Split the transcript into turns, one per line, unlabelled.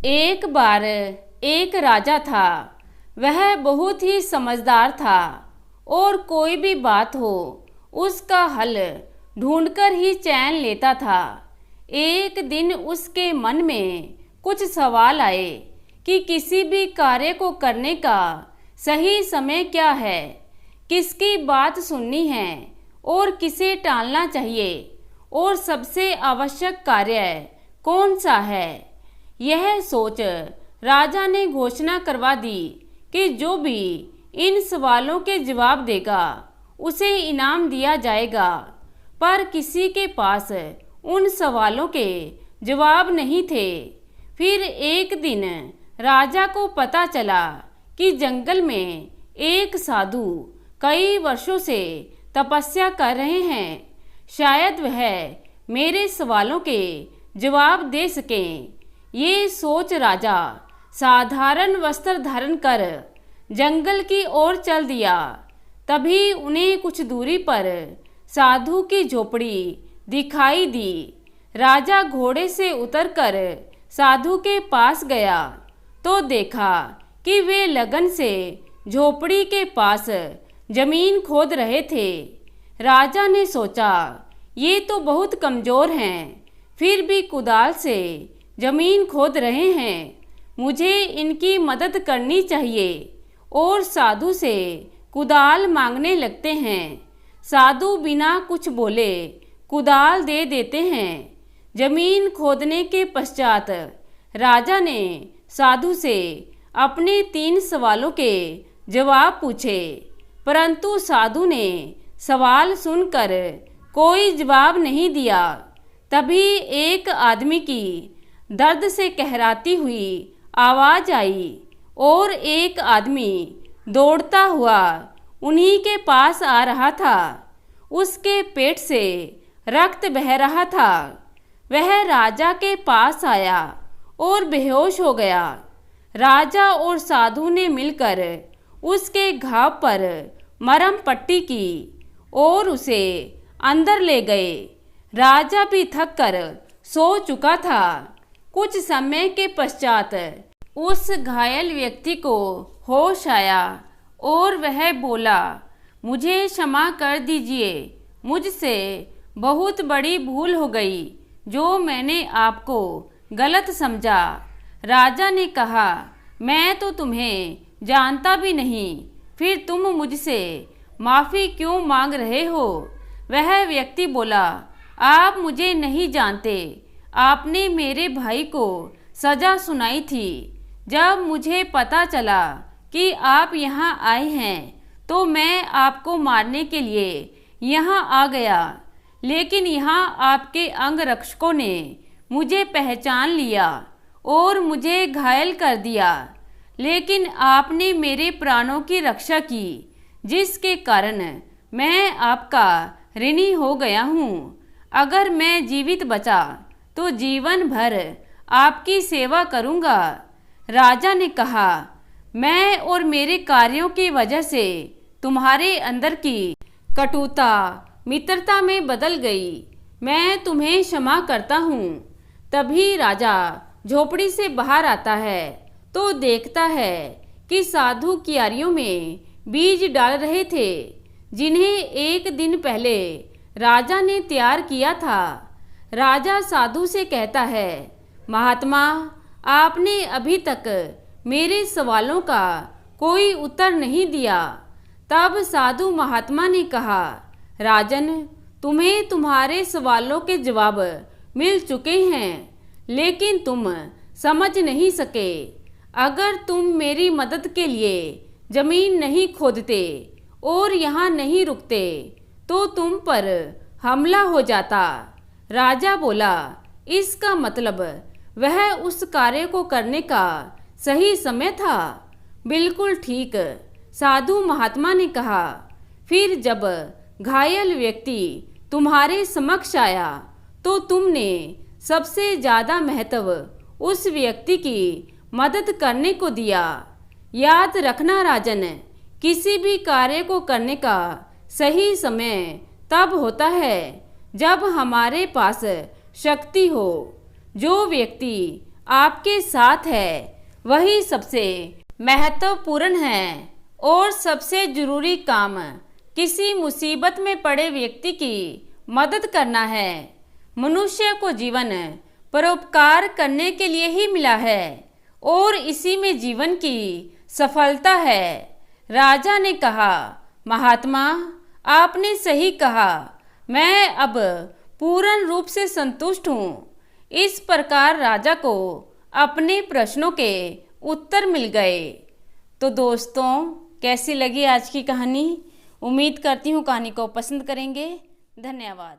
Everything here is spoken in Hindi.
एक बार एक राजा था। वह बहुत ही समझदार था और कोई भी बात हो उसका हल ढूंढकर ही चैन लेता था। एक दिन उसके मन में कुछ सवाल आए कि किसी भी कार्य को करने का सही समय क्या है, किसकी बात सुननी है और किसे टालना चाहिए, और सबसे आवश्यक कार्य कौन सा है। यह सोच राजा ने घोषणा करवा दी कि जो भी इन सवालों के जवाब देगा उसे इनाम दिया जाएगा। पर किसी के पास उन सवालों के जवाब नहीं थे। फिर एक दिन राजा को पता चला कि जंगल में एक साधु कई वर्षों से तपस्या कर रहे हैं। शायद वह मेरे सवालों के जवाब दे सकें। ये सोच राजा साधारण वस्त्र धारण कर जंगल की ओर चल दिया। तभी उन्हें कुछ दूरी पर साधु की झोपड़ी दिखाई दी। राजा घोड़े से उतरकर साधु के पास गया तो देखा कि वे लगन से झोपड़ी के पास जमीन खोद रहे थे। राजा ने सोचा, ये तो बहुत कमजोर हैं, फिर भी कुदाल से जमीन खोद रहे हैं, मुझे इनकी मदद करनी चाहिए। और साधु से कुदाल मांगने लगते हैं। साधु बिना कुछ बोले कुदाल दे देते हैं। जमीन खोदने के पश्चात राजा ने साधु से अपने 3 सवालों के जवाब पूछे, परंतु साधु ने सवाल सुनकर कोई जवाब नहीं दिया। तभी एक आदमी की दर्द से कहराती हुई आवाज आई और एक आदमी दौड़ता हुआ उन्हीं के पास आ रहा था। उसके पेट से रक्त बह रहा था। वह राजा के पास आया और बेहोश हो गया। राजा और साधु ने मिलकर उसके घाव पर मरहम पट्टी की और उसे अंदर ले गए। राजा भी थक कर सो चुका था। कुछ समय के पश्चात उस घायल व्यक्ति को होश आया और वह बोला, मुझे क्षमा कर दीजिए, मुझसे बहुत बड़ी भूल हो गई जो मैंने आपको गलत समझा। राजा ने कहा, मैं तो तुम्हें जानता भी नहीं, फिर तुम मुझसे माफ़ी क्यों मांग रहे हो। वह व्यक्ति बोला, आप मुझे नहीं जानते, आपने मेरे भाई को सज़ा सुनाई थी। जब मुझे पता चला कि आप यहाँ आए हैं तो मैं आपको मारने के लिए यहाँ आ गया, लेकिन यहाँ आपके अंगरक्षकों ने मुझे पहचान लिया और मुझे घायल कर दिया। लेकिन आपने मेरे प्राणों की रक्षा की, जिसके कारण मैं आपका ऋणी हो गया हूँ। अगर मैं जीवित बचा तो जीवन भर आपकी सेवा करूँगा। राजा ने कहा, मैं और मेरे कार्यों की वजह से तुम्हारे अंदर की कटुता मित्रता में बदल गई। मैं तुम्हें क्षमा करता हूँ। तभी राजा झोपड़ी से बाहर आता है तो देखता है कि साधु क्यारियों में बीज डाल रहे थे, जिन्हें एक दिन पहले राजा ने तैयार किया था। राजा साधु से कहता है, महात्मा, आपने अभी तक मेरे सवालों का कोई उत्तर नहीं दिया। तब साधु महात्मा ने कहा, राजन, तुम्हें तुम्हारे सवालों के जवाब मिल चुके हैं, लेकिन तुम समझ नहीं सके। अगर तुम मेरी मदद के लिए जमीन नहीं खोदते और यहाँ नहीं रुकते तो तुम पर हमला हो जाता। राजा बोला, इसका मतलब वह उस कार्य को करने का सही समय था। बिल्कुल ठीक, साधु महात्मा ने कहा। फिर जब घायल व्यक्ति तुम्हारे समक्ष आया तो तुमने सबसे ज़्यादा महत्व उस व्यक्ति की मदद करने को दिया। याद रखना राजन, किसी भी कार्य को करने का सही समय तब होता है जब हमारे पास शक्ति हो। जो व्यक्ति आपके साथ है वही सबसे महत्वपूर्ण है और सबसे जरूरी काम किसी मुसीबत में पड़े व्यक्ति की मदद करना है। मनुष्य को जीवन परोपकार करने के लिए ही मिला है और इसी में जीवन की सफलता है। राजा ने कहा, महात्मा, आपने सही कहा, मैं अब पूर्ण रूप से संतुष्ट हूँ। इस प्रकार राजा को अपने प्रश्नों के उत्तर मिल गए। तो दोस्तों, कैसी लगी आज की कहानी? उम्मीद करती हूँ कहानी को पसंद करेंगे। धन्यवाद।